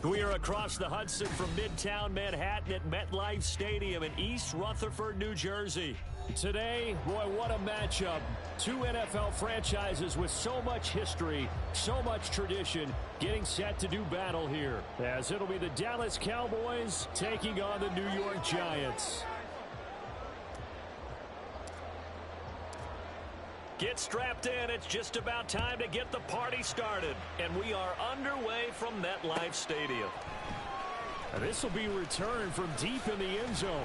We are across the Hudson from Midtown Manhattan at MetLife Stadium in East Rutherford, New Jersey. Today, boy, what a matchup. Two NFL franchises with so much history, so much tradition, getting set to do battle here, as it'll be the Dallas Cowboys taking on the New York Giants. Get strapped in. It's just about time to get the party started. And we are underway from MetLife Stadium. This will be returned from deep in the end zone.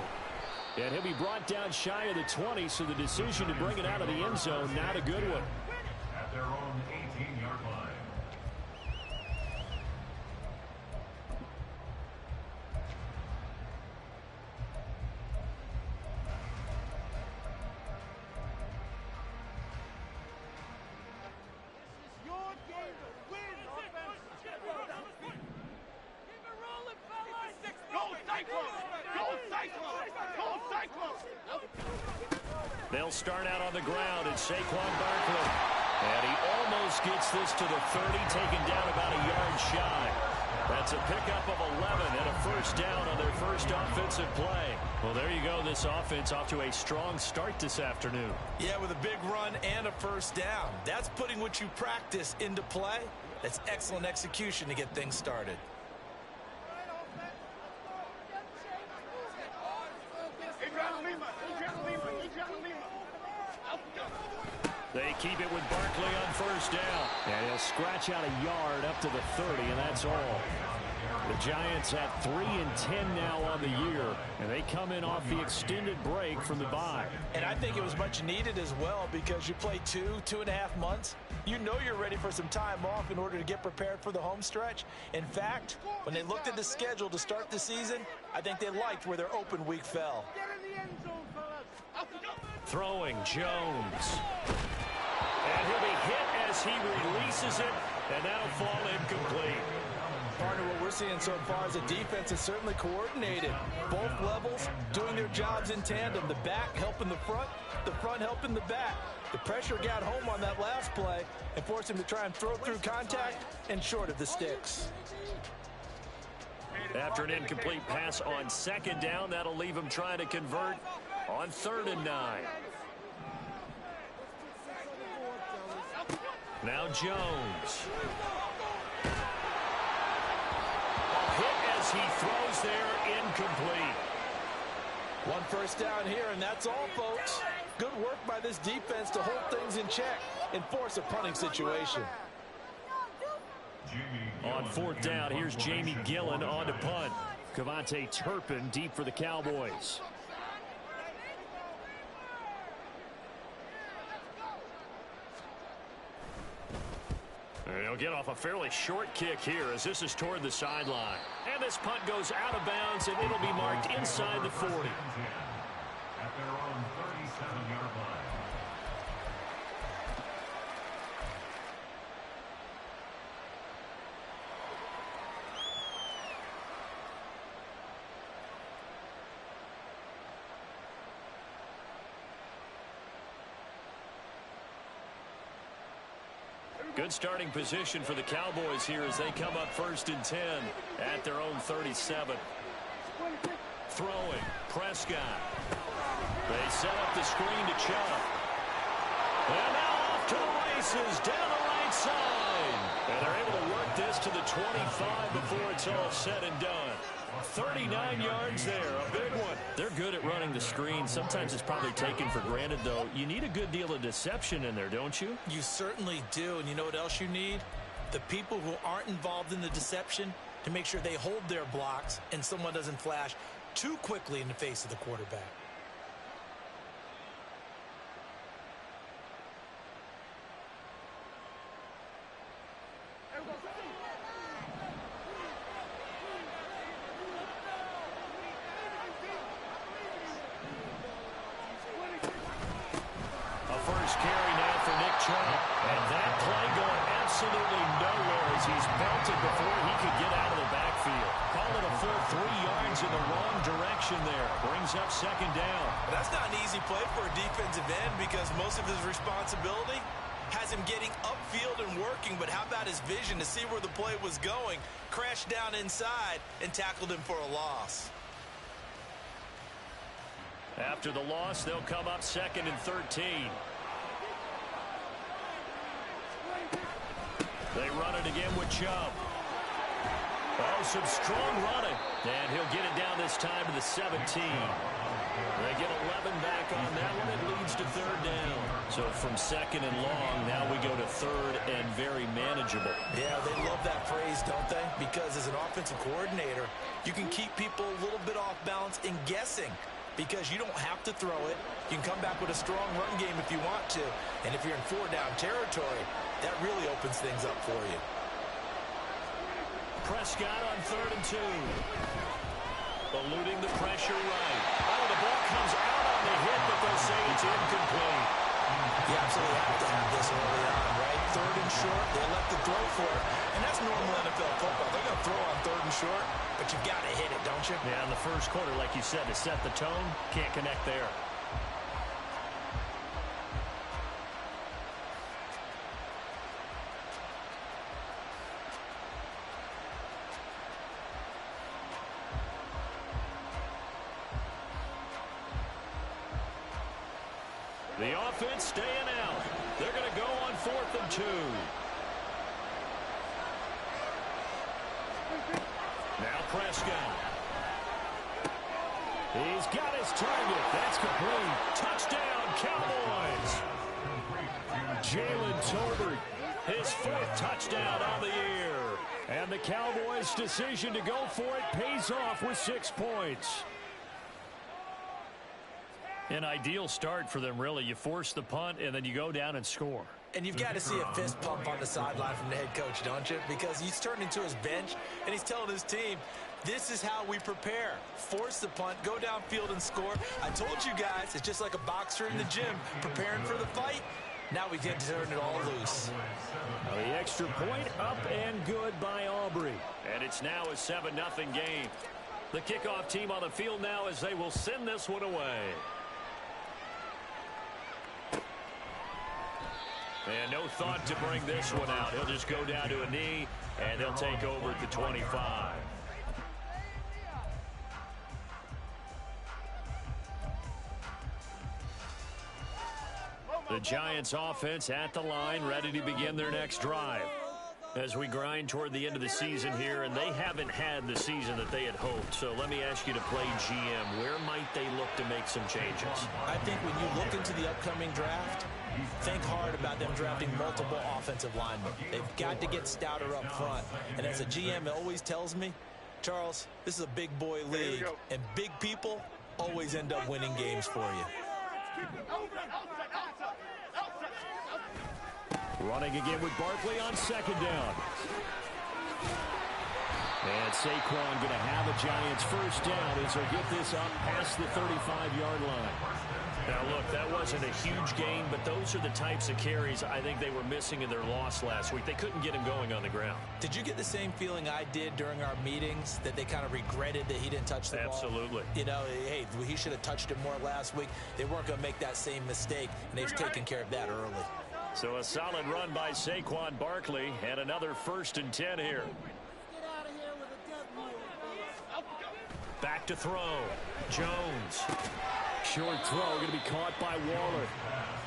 And he'll be brought down shy of the 20, so the decision to bring it out of the end zone, not a good one. At their own 18-yard line. They'll start out on the ground at Saquon Barkley. And he almost gets this to the 30, taken down about a yard shy. That's a pickup of 11 and a first down on their first offensive play. Well, there you go. This offense off to a strong start this afternoon. Yeah, with a big run and a first down. That's putting what you practice into play. That's excellent execution to get things started. They keep it with Barkley on first down. And he'll scratch out a yard up to the 30, and that's all. The Giants at 3-10 now on the year, and they come in off the extended break from the bye. And I think it was much needed as well, because you play 2.5 months. You know you're ready for some time off in order to get prepared for the home stretch. In fact, when they looked at the schedule to start the season, I think they liked where their open week fell. Throwing Jones. And he'll be hit as he releases it, and that'll fall incomplete. Partner, what we're seeing so far is the defense is certainly coordinated. Both levels doing their jobs in tandem. The back helping the front helping the back. The pressure got home on that last play and forced him to try and throw through contact and short of the sticks. After an incomplete pass on second down, that'll leave him trying to convert on 3rd and 9. Now Jones. A hit as he throws there, incomplete. One first down here, and that's all, folks. Good work by this defense to hold things in check and force a punting situation. On 4th down, here's Jamie Gillen on to punt. Kevontae Turpin deep for the Cowboys. And he'll get off a fairly short kick here as this is toward the sideline. And this punt goes out of bounds, and it'll be marked inside the 40. At their own 37-yard line. Good starting position for the Cowboys here as they come up 1st and 10 at their own 37. Throwing, Prescott. They set up the screen to Chubb. And now off to the races down the right side. And they're able to work this to the 25 before it's all said and done. 39 yards there, a big one. They're good at running the screen. Sometimes it's probably taken for granted, though. You need a good deal of deception in there, don't you? You certainly do, and you know what else you need? The people who aren't involved in the deception to make sure they hold their blocks and someone doesn't flash too quickly in the face of the quarterback. First carry now for Nick Chubb. And that play going absolutely nowhere as he's belted before he could get out of the backfield. Call it a full 3 yards in the wrong direction there. Brings up 2nd down. That's not an easy play for a defensive end because most of his responsibility has him getting upfield and working, but how about his vision to see where the play was going, crashed down inside, and tackled him for a loss. After the loss, they'll come up 2nd and 13. They run it again with Chubb. Oh, some strong running. And he'll get it down this time to the 17. They get 11 back on that one. It leads to 3rd down. So from 2nd and long, now we go to 3rd and very manageable. Yeah, they love that phrase, don't they? Because as an offensive coordinator, you can keep people a little bit off balance and guessing. Because you don't have to throw it. You can come back with a strong run game if you want to. And if you're in 4-down territory, that really opens things up for you. Prescott on 3rd and 2. Eluding the pressure right. Oh, the ball comes out on the hit, but they'll say it's incomplete. You absolutely have to have this early on, right? 3rd and short, they elect to throw for it. And that's normal NFL football. They're going to throw on 3rd and short, but you've got to hit it, don't you? Yeah, in the first quarter, like you said, to set the tone, can't connect there. The offense staying out. They're going to go on 4th and 2. Now Prescott. He's got his target. That's complete. Touchdown, Cowboys. Jalen Tolbert, his 4th touchdown on the year. And the Cowboys' decision to go for it pays off with 6 points. An ideal start for them, really. You force the punt, and then you go down and score. And you've got to see a fist pump on the sideline from the head coach, don't you? Because he's turned into his bench, and he's telling his team, this is how we prepare. Force the punt, go downfield and score. I told you guys, it's just like a boxer in the gym, preparing for the fight. Now we get to turn it all loose. The extra point up and good by Aubrey. And it's now a 7-0 game. The kickoff team on the field now as they will send this one away. And no thought to bring this one out. He'll just go down to a knee, and they'll take over at the 25. The Giants offense at the line, ready to begin their next drive. As we grind toward the end of the season here, and they haven't had the season that they had hoped. So let me ask you to play GM. Where might they look to make some changes? I think when you look into the upcoming draft, think hard about them drafting multiple offensive linemen. They've got to get stouter up front. And as a GM, it always tells me, Charles, this is a big boy league, and big people always end up winning games for you. Running again with Barkley on 2nd down. And Saquon going to have a Giants first down as they get this up past the 35-yard line. Now, look, that wasn't a huge gain, but those are the types of carries I think they were missing in their loss last week. They couldn't get him going on the ground. Did you get the same feeling I did during our meetings, that they kind of regretted that he didn't touch the ball? Absolutely. You know, hey, he should have touched it more last week. They weren't going to make that same mistake, and they've taken care of that early. So a solid run by Saquon Barkley, and another 1st and 10 here. Back to throw. Jones. Short throw going to be caught by Waller.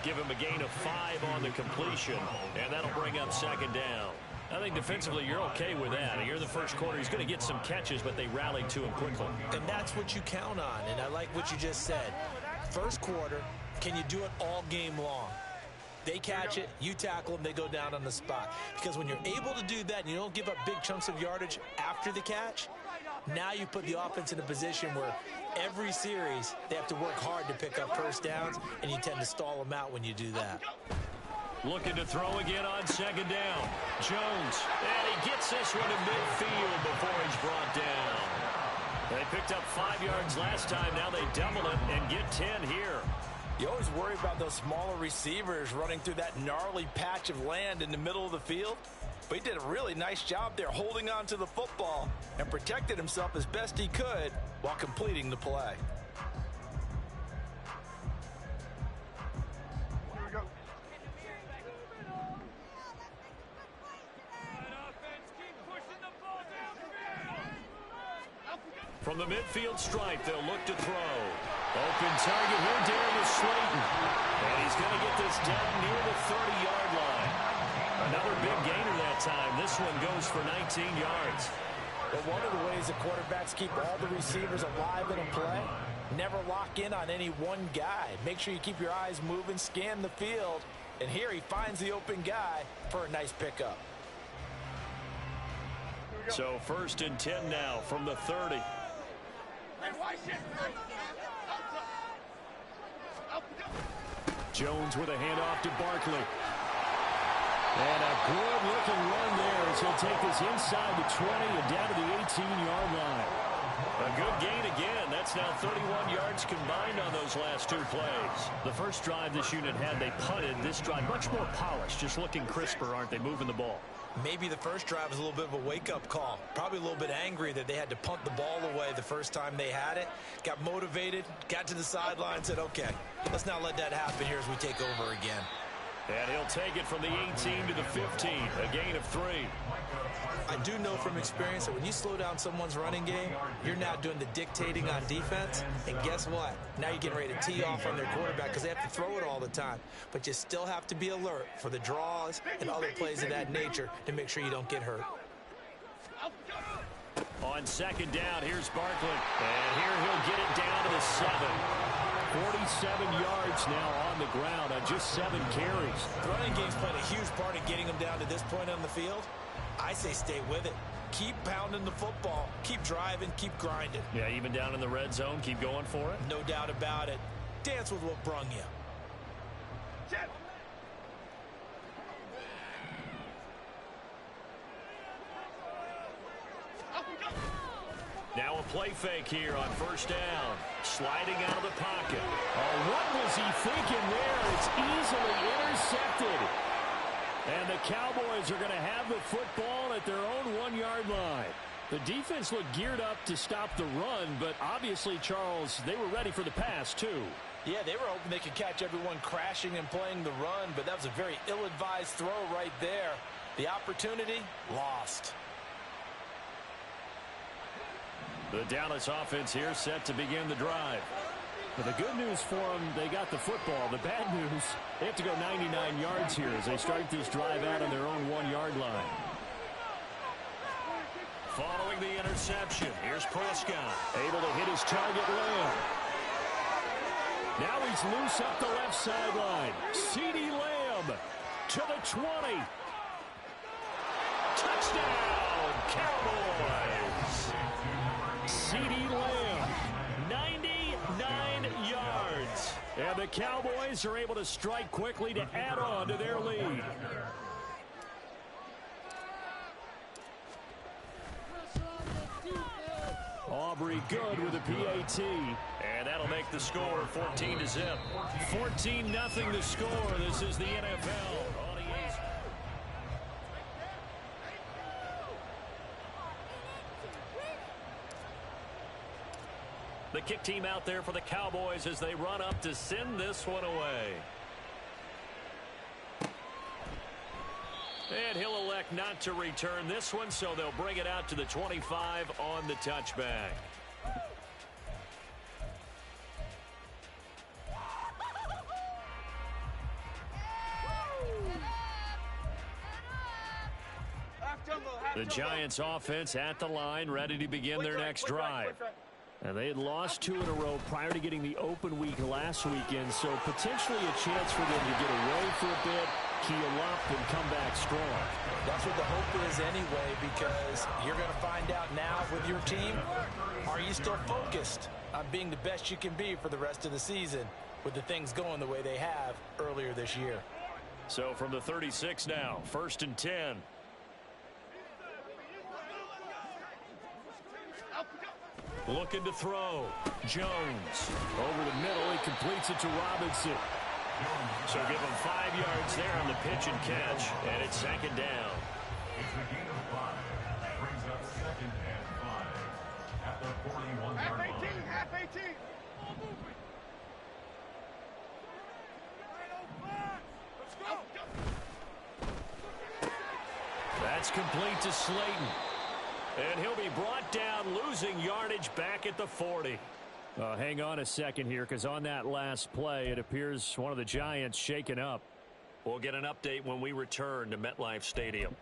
Give him a gain of 5 on the completion, and that'll bring up 2nd down. I think defensively you're okay with that. You're in the first quarter. He's going to get some catches, but they rallied to him quickly. And that's what you count on, and I like what you just said. First quarter, can you do it all game long? They catch it, you tackle them, they go down on the spot. Because when you're able to do that and you don't give up big chunks of yardage after the catch, now you put the offense in a position where every series they have to work hard to pick up first downs, and you tend to stall them out when you do that. Looking to throw again on 2nd down. Jones, and he gets this one to midfield before he's brought down. They picked up 5 yards last time. Now they double it and get 10 here. You always worry about those smaller receivers running through that gnarly patch of land in the middle of the field. But he did a really nice job there holding on to the football and protected himself as best he could while completing the play. From the midfield stripe, they'll look to throw. Open target here, Darius Slayton. And he's going to get this down near the 30-yard line. Another big gainer that time. This one goes for 19 yards. But one of the ways that quarterbacks keep all the receivers alive in a play, never lock in on any one guy. Make sure you keep your eyes moving, scan the field. And here he finds the open guy for a nice pickup. So 1st and 10 now from the 30. Jones with a handoff to Barkley. And a good-looking run there as he'll take this inside the 20 and down to the 18-yard line. A good gain again. That's now 31 yards combined on those last two plays. The first drive this unit had, they punted. This drive, much more polished, just looking crisper, aren't they, moving the ball? Maybe the first drive was a little bit of a wake-up call. Probably a little bit angry that they had to punt the ball away the first time they had it. Got motivated, got to the sideline, said, okay, let's not let that happen here as we take over again. And he'll take it from the 18 to the 15, a gain of 3. I do know from experience that when you slow down someone's running game, you're now doing the dictating on defense. And guess what? Now you're getting ready to tee off on their quarterback because they have to throw it all the time. But you still have to be alert for the draws and other plays of that nature to make sure you don't get hurt. On 2nd down, here's Barkley. And here he'll get it down to the 7. 47 yards now on the ground on just 7 carries. The running game's playing a huge part in getting them down to this point on the field. I say stay with it. Keep pounding the football. Keep driving. Keep grinding. Yeah, even down in the red zone, keep going for it. No doubt about it. Dance with what brung you. Now a play fake here on 1st down. Sliding out of the pocket. Oh, what was he thinking there? It's easily intercepted. And the Cowboys are going to have the football at their own 1-yard line. The defense looked geared up to stop the run, but obviously, Charles, they were ready for the pass, too. Yeah, they were hoping they could catch everyone crashing and playing the run, but that was a very ill-advised throw right there. The opportunity, lost. The Dallas offense here set to begin the drive. But the good news for them, they got the football. The bad news, they have to go 99 yards here as they start this drive out on their own 1-yard line. Following the interception, here's Prescott. Able to hit his target, Lamb. Now he's loose up the left sideline. CeeDee Lamb to the 20. Touchdown, Cowboys. CeeDee Lamb, 99 yards. And the Cowboys are able to strike quickly to add on to their lead. Aubrey good with a PAT. And that'll make the score 14-0. 14-0 the score. This is the NFL. The kick team out there for the Cowboys as they run up to send this one away. And he'll elect not to return this one, so they'll bring it out to the 25 on the touchback. The Giants offense at the line, ready to begin their next drive. And they had lost 2 in a row prior to getting the open week last weekend, so potentially a chance for them to get away for a bit, keel up, and come back strong. That's what the hope is anyway, because you're going to find out now with your team, are you still focused on being the best you can be for the rest of the season with the things going the way they have earlier this year. So from the 36 now, 1st and 10. Looking to throw. Jones. Over the middle. He completes it to Robinson. So give him 5 yards there on the pitch and catch. And it's 2nd down. It's a gain of 5. That brings up 2nd and 5. At the 41-yard line. Half 18. Let's go. That's complete to Slayton. And he'll be brought down, losing yardage back at the 40. Hang on a second here, because on that last play, it appears one of the Giants shaken up. We'll get an update when we return to MetLife Stadium.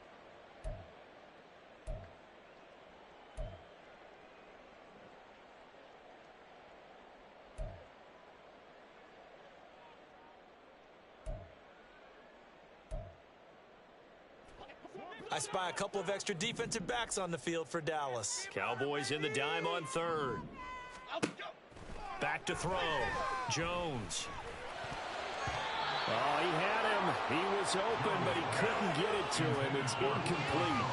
I spy a couple of extra defensive backs on the field for Dallas. Cowboys in the dime on third. Back to throw. Jones. Oh, he had him. He was open, but he couldn't get it to him. It's incomplete.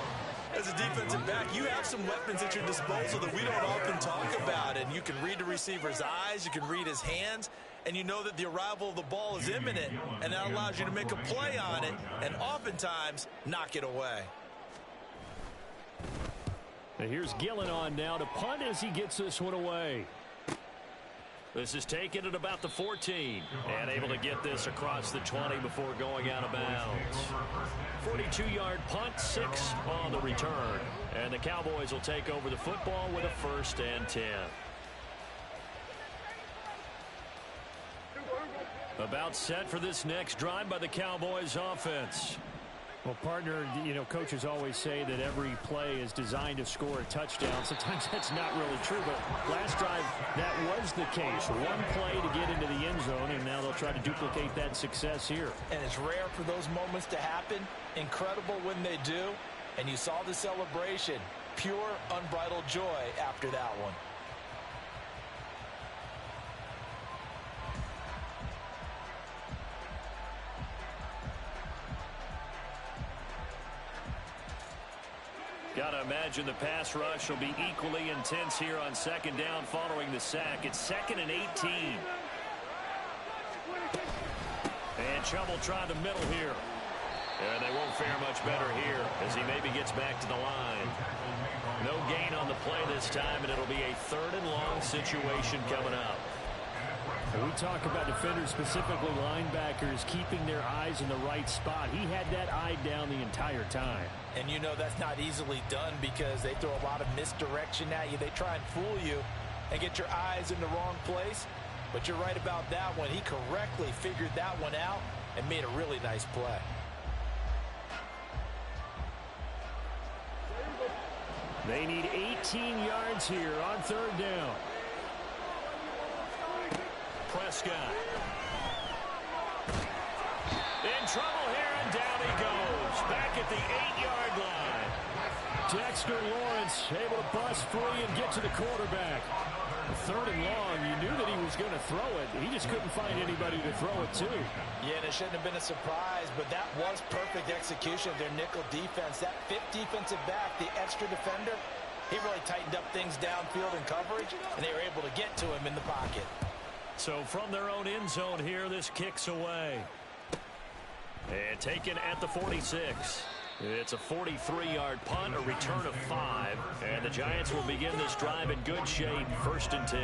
As a defensive back, you have some weapons at your disposal that we don't often talk about. And you can read the receiver's eyes, you can read his hands, and you know that the arrival of the ball is imminent, and that allows you to make a play on it and oftentimes knock it away. And here's Gillen on now to punt as he gets this one away. This is taken at about the 14 and able to get this across the 20 before going out of bounds. 42-yard punt, 6 on the return. And the Cowboys will take over the football with a 1st and 10. About set for this next drive by the Cowboys offense. Well, partner, you know, coaches always say that every play is designed to score a touchdown. Sometimes that's not really true, but last drive, that was the case. One play to get into the end zone, and now they'll try to duplicate that success here. And it's rare for those moments to happen. Incredible when they do. And you saw the celebration. Pure, unbridled joy after that one. Got to imagine the pass rush will be equally intense here on 2nd down following the sack. It's 2nd and 18. And Chubb will try the middle here. And they won't fare much better here as he maybe gets back to the line. No gain on the play this time, and it'll be a 3rd and long situation coming up. We talk about defenders, specifically linebackers, keeping their eyes in the right spot. He had that eye down the entire time. And you know that's not easily done because they throw a lot of misdirection at you. They try and fool you and get your eyes in the wrong place. But you're right about that one. He correctly figured that one out and made a really nice play. They need 18 yards here on 3rd down. Prescott. In trouble here, and down he goes. Back at the 8-yard line. Dexter Lawrence able to bust free and get to the quarterback. 3rd and long, you knew that he was going to throw it. He just couldn't find anybody to throw it to. Yeah, and it shouldn't have been a surprise, but that was perfect execution of their nickel defense. That 5th defensive back, the extra defender, he really tightened up things downfield in coverage, and they were able to get to him in the pocket. So from their own end zone here, this kicks away. And taken at the 46. It's a 43-yard punt, a return of 5. And the Giants will begin this drive in good shape, 1st and 10.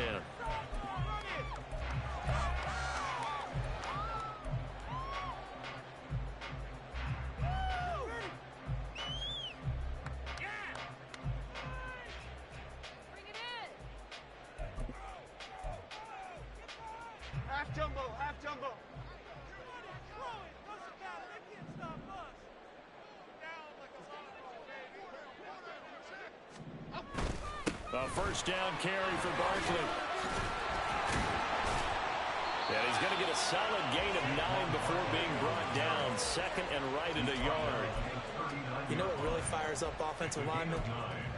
Half jumbo, half jumbo. A 1st down carry for Barkley. And he's going to get a solid gain of 9 before being brought down. 2nd and right at a yard. You know what really fires up offensive linemen?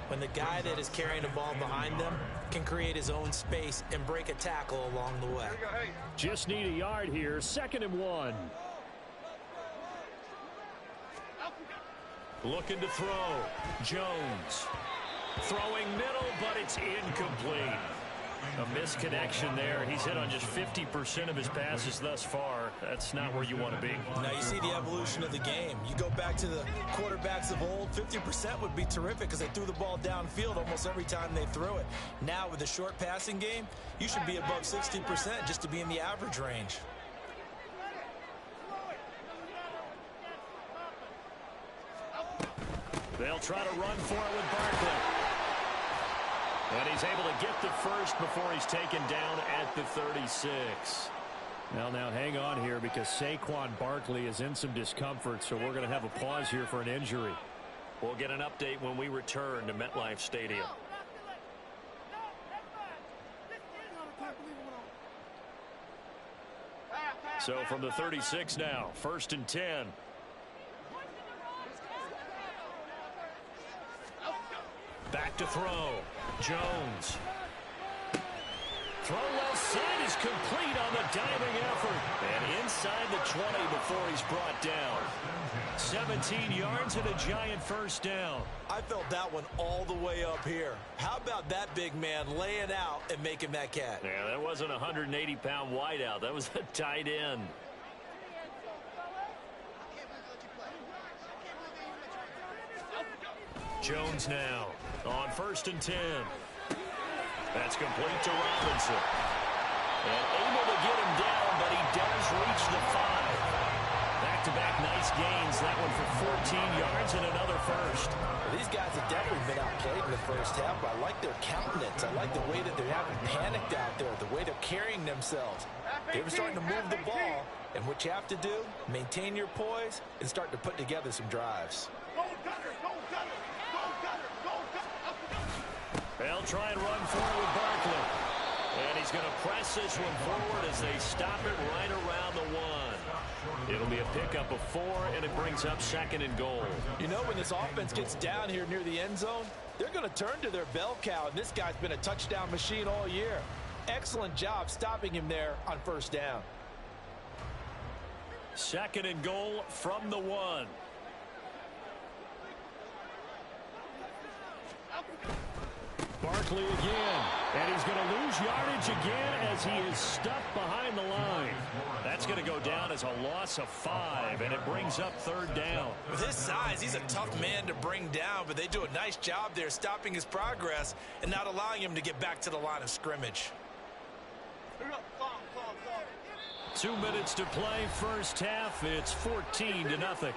When the guy that is carrying the ball behind them can create his own space and break a tackle along the way. Just need a yard here. 2nd and 1. Looking to throw. Jones. Throwing middle, but it's incomplete. A misconnection there. He's hit on just 50% of his passes thus far. That's not where you want to be. Now you see the evolution of the game. You go back to the quarterbacks of old, 50% would be terrific because they threw the ball downfield almost every time they threw it. Now with the short passing game, you should be above 60% just to be in the average range. They'll try to run for it with Barkley. And he's able to get the first before he's taken down at the 36. Well, now hang on here because Saquon Barkley is in some discomfort, so we're going to have a pause here for an injury. We'll get an update when we return to MetLife Stadium. So from the 36 now, 1st and 10. Back to throw. Jones. Throw left side is complete on the diving effort. And inside the 20 before he's brought down. 17 yards and a giant first down. I felt that one all the way up here. How about that big man laying out and making that catch? Yeah, that wasn't a 180-pound wideout. That was a tight end. Jones now on 1st and 10. That's complete to Robinson. And able to get him down, but he does reach the 5. Back-to-back nice gains. That one for 14 yards and another first. Well, these guys have definitely been outplayed in the first half, but I like their countenance. I like the way that they haven't panicked out there, the way they're carrying themselves. They're starting to move the ball, and what you have to do, maintain your poise and start to put together some drives. They'll try and run forward with Barkley. And he's going to press this one forward as they stop it right around the 1. It'll be a pickup of 4, and it brings up 2nd and goal. You know, when this offense gets down here near the end zone, they're going to turn to their bell cow, and this guy's been a touchdown machine all year. Excellent job stopping him there on 1st down. 2nd and goal from the 1. Barkley again, and he's going to lose yardage again as he is stuffed behind the line. That's going to go down as a loss of 5, and it brings up 3rd down. With his size, he's a tough man to bring down, but they do a nice job there stopping his progress and not allowing him to get back to the line of scrimmage. 2 minutes to play, first half. It's 14-0.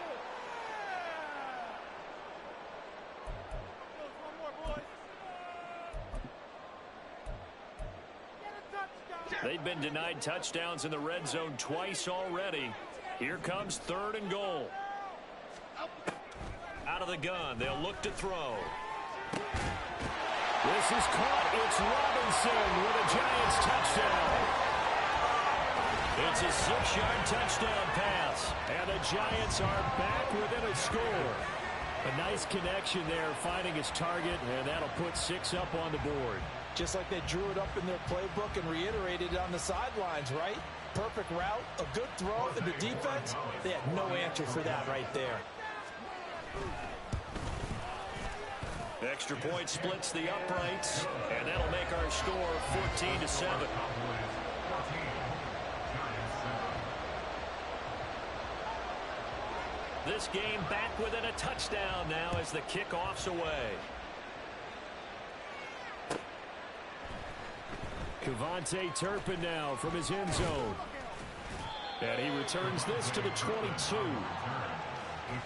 They've been denied touchdowns in the red zone twice already. Here comes 3rd and goal. Out of the gun, they'll look to throw. This is caught. It's Robinson with a Giants touchdown. It's a 6-yard touchdown pass. And the Giants are back within a score. A nice connection there, finding his target, and that'll put 6 up on the board. Just like they drew it up in their playbook and reiterated it on the sidelines, right? Perfect route, a good throw, and the defense, they had no answer for that right there. Extra point splits the uprights, and that'll make our score 14-7. This game back within a touchdown now as the kickoff's away. Kevontae Turpin now from his end zone. And he returns this to the 22. The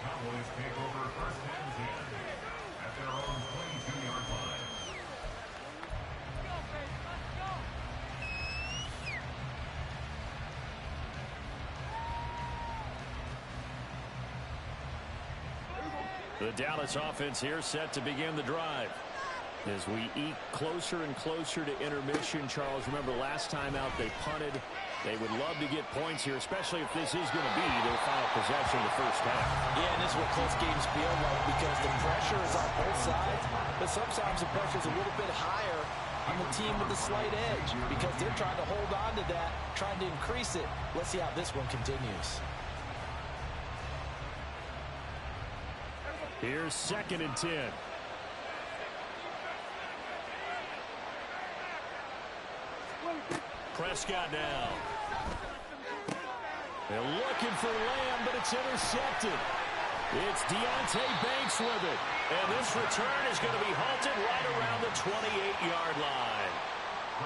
Cowboys take over 1st and 10 at their own 22-yard line. The Dallas offense here set to begin the drive. As we eke closer and closer to intermission, Charles, remember last time out they punted. They would love to get points here, especially if this is going to be their final possession of the first half. Yeah, and this is what close games feel like because the pressure is on both sides, but sometimes the pressure is a little bit higher on the team with the slight edge because they're trying to hold on to that, trying to increase it. Let's see how this one continues. Here's 2nd and 10. Prescott now. They're looking for Lamb, but it's intercepted. It's Deonte Banks with it. And this return is going to be halted right around the 28-yard line.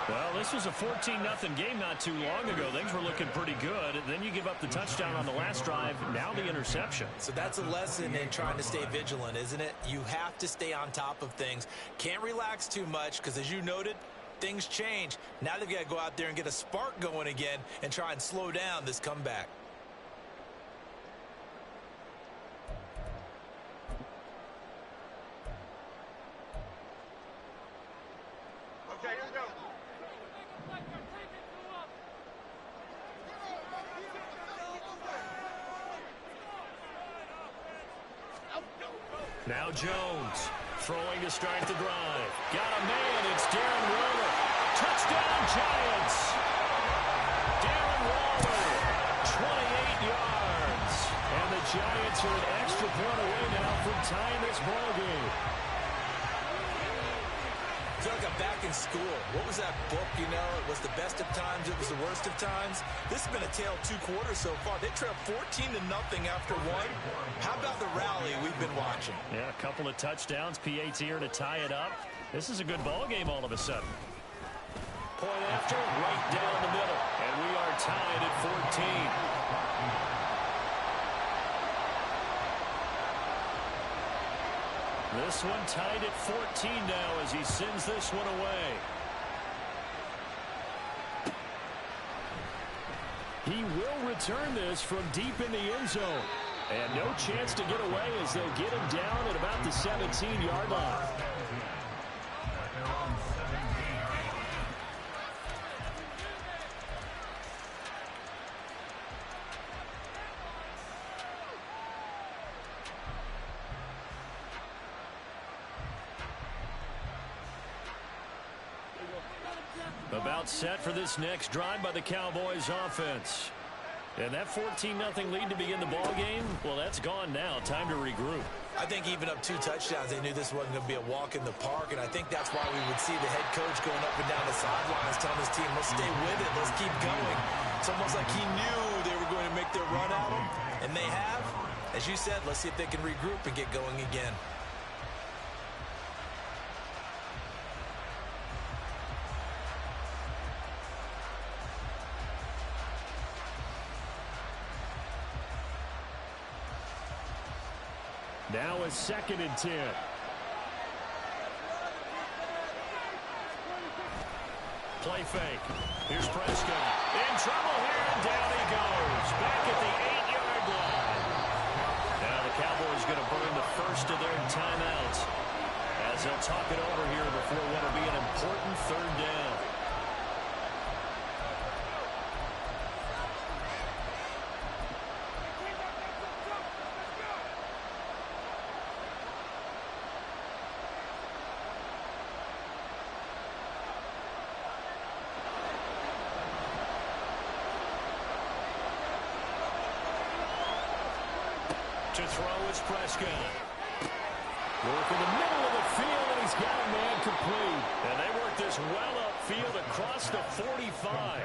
Well, this was a 14-0 game not too long ago. Things were looking pretty good. Then you give up the touchdown on the last drive. Now the interception. So that's a lesson in trying to stay vigilant, isn't it? You have to stay on top of things. Can't relax too much because, as you noted, things change. Now they've got to go out there and get a spark going again and try and slow down this comeback. Okay, here we go. Now Jones throwing to start the drive. Got a man. It's Darren Waller. Touchdown, Giants. Darren Waller, 28 yards. And the Giants are an extra point away now from tying this ball game. I feel like I'm back in school. What was that book, you know? It was the best of times. It was the worst of times. This has been a tale of 2 quarters so far. They trailed 14-0 after one. How about the rally we've been watching? Yeah, a couple of touchdowns. PAT here to tie it up. This is a good ball game all of a sudden. Point after, right down the middle. And we are tied at 14. This one tied at 14 now as he sends this one away. He will return this from deep in the end zone. And no chance to get away as they'll get him down at about the 17-yard line. About set for this next drive by the Cowboys offense. And that 14-0 lead to begin the ball game, well, that's gone now. Time to regroup. I think even up 2 touchdowns, they knew this wasn't going to be a walk in the park, and I think that's why we would see the head coach going up and down the sidelines telling his team, let's stay with it, let's keep going. It's almost like he knew they were going to make their run at him, and they have. As you said, let's see if they can regroup and get going again. Now a 2nd and 10. Play fake. Here's Prescott. In trouble here, and down he goes. Back at the 8-yard line. Now the Cowboys going to burn the first of their timeouts as they'll talk it over here before what will be an important 3rd down. To throw, it's Prescott. Work in the middle of the field, and he's got a man complete. And they work this well upfield across the 45.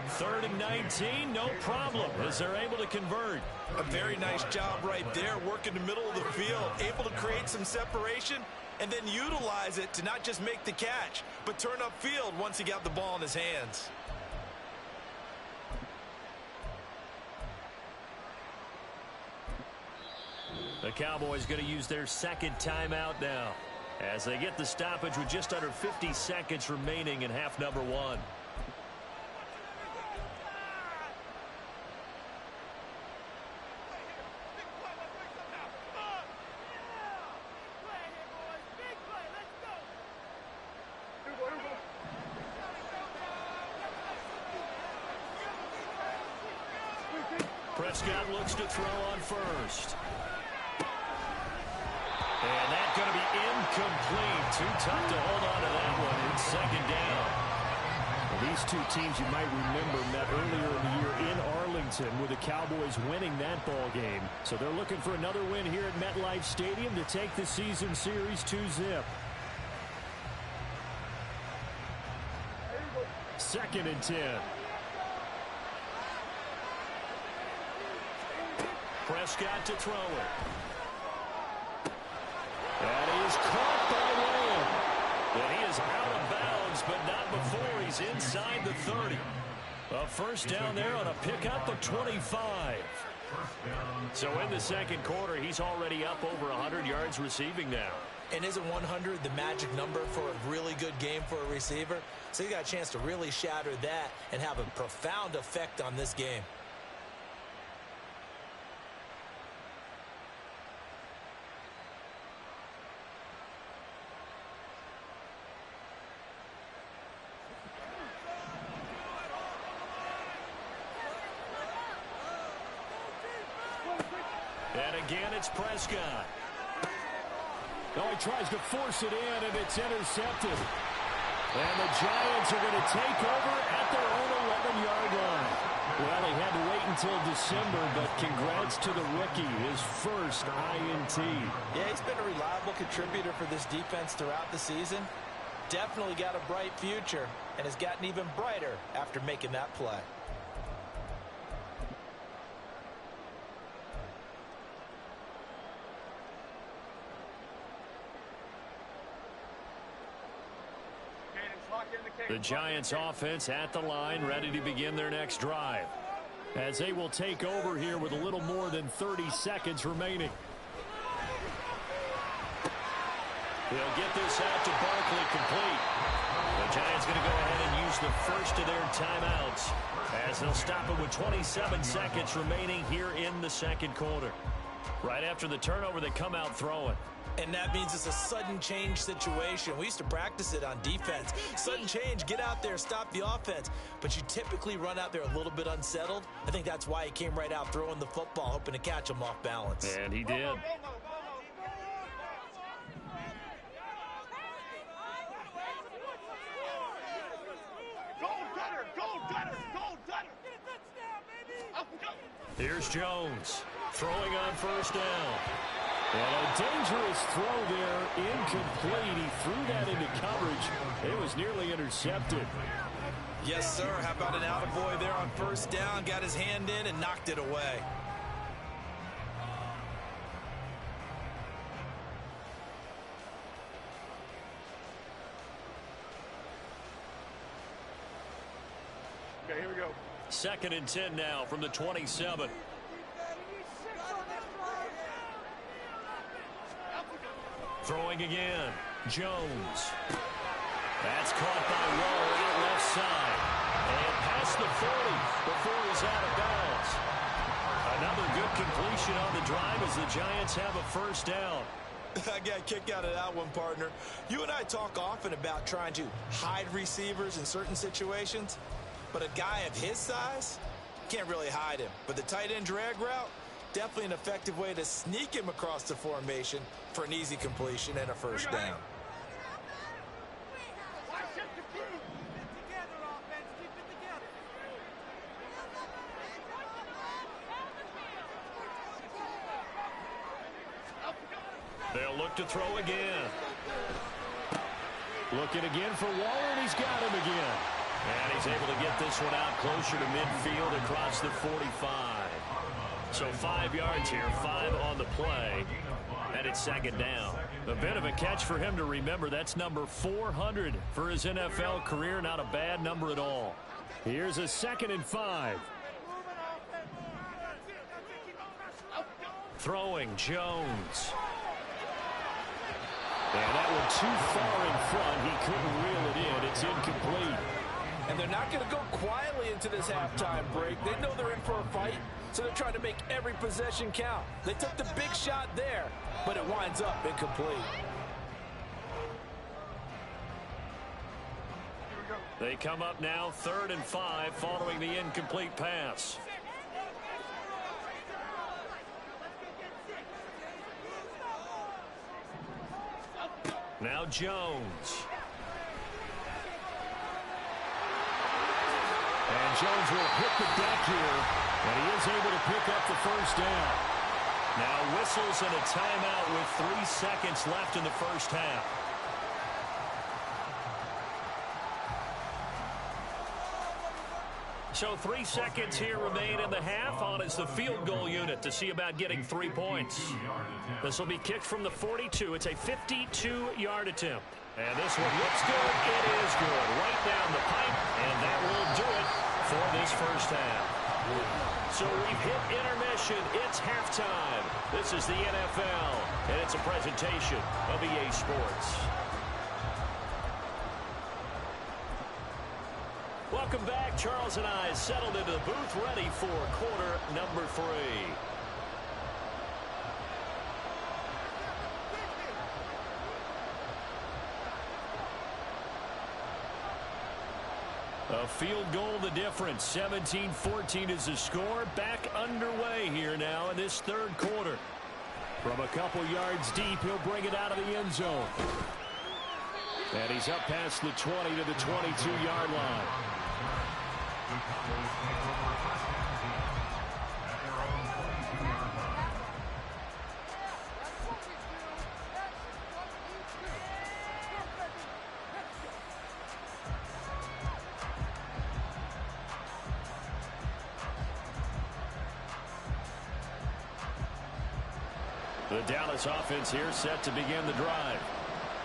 3rd and 19, no problem, as they're able to convert. A very nice job right there, working the middle of the field, able to create some separation, and then utilize it to not just make the catch, but turn upfield once he got the ball in his hands. The Cowboys going to use their 2nd timeout now as they get the stoppage with just under 50 seconds remaining in half number 1. Prescott looks to throw on first. And that's going to be incomplete. Too tough to hold on to that one. It's 2nd down. Well, these 2 teams you might remember met earlier in the year in Arlington with the Cowboys winning that ball game. So they're looking for another win here at MetLife Stadium to take the season series 2-zip. 2nd and 10. Prescott to throw it. And he is caught by Lamb. And he is out of bounds but not before he's inside the 30. A first down there on a pickup of 25. So in the second quarter, he's already up over 100 yards receiving now. And isn't 100 the magic number for a really good game for a receiver? So he got a chance to really shatter that and have a profound effect on this game. And again, it's Prescott. Oh, he tries to force it in, and it's intercepted. And the Giants are going to take over at their own 11-yard line. Well, he had to wait until December, but congrats to the rookie, his first INT. Yeah, he's been a reliable contributor for this defense throughout the season. Definitely got a bright future, and has gotten even brighter after making that play. The Giants offense at the line, ready to begin their next drive. As they will take over here with a little more than 30 seconds remaining. They'll get this out to Barkley complete. The Giants going to go ahead and use the first of their timeouts as they'll stop it with 27 seconds remaining here in the second quarter. Right after the turnover, they come out throwing. And that means it's a sudden change situation. We used to practice it on defense. Sudden change, get out there, stop the offense. But you typically run out there a little bit unsettled. I think that's why he came right out throwing the football, hoping to catch him off balance. And he did. Here's Jones throwing on first down. And a dangerous throw there, incomplete. He threw that into coverage. It was nearly intercepted. Yes, sir. How about an attaboy there on first down? Got his hand in and knocked it away. Okay, here we go. 2nd and 10 now from the 27. Throwing again. Jones. That's caught by Rowe at left side. And past the 40 before he's out of bounds. Another good completion on the drive as the Giants have a first down. I got a kick out of that one, partner. You and I talk often about trying to hide receivers in certain situations. But a guy of his size, can't really hide him. But the tight end drag route, definitely an effective way to sneak him across the formation for an easy completion and a first down. They'll look to throw again. Looking again for Waller, and he's got him again. And he's able to get this one out closer to midfield across the 45. So 5 yards here, 5 on the play, and it's 2nd down. A bit of a catch for him to remember. That's number 400 for his NFL career. Not a bad number at all. Here's a 2nd and 5. Throwing Jones. And that one too far in front. He couldn't reel it in. It's incomplete. And they're not going to go quietly into this halftime break. They know they're in for a fight, so they're trying to make every possession count. They took the big shot there, but it winds up incomplete. They come up now 3rd and 5 following the incomplete pass. Now Jones. And Jones will hit the deck here, and he is able to pick up the first down. Now whistles and a timeout with 3 seconds left in the first half. So 3 seconds here remain in the half. On is the field goal unit to see about getting 3 points. This will be kicked from the 42. It's a 52-yard attempt. And this one looks good. It is good. Right down the pipe. And that will do it for this first half. So we've hit intermission. It's halftime. This is the NFL. And it's a presentation of EA Sports. Welcome back. Charles and I settled into the booth, ready for quarter number 3. A field goal the difference. 17-14 is the score. Back underway here now in this third quarter. From a couple yards deep, he'll bring it out of the end zone. And he's up past the 20 to the 22-yard line. The Cowboys take over a first down at their own 22-yard line. The Dallas offense here set to begin the drive.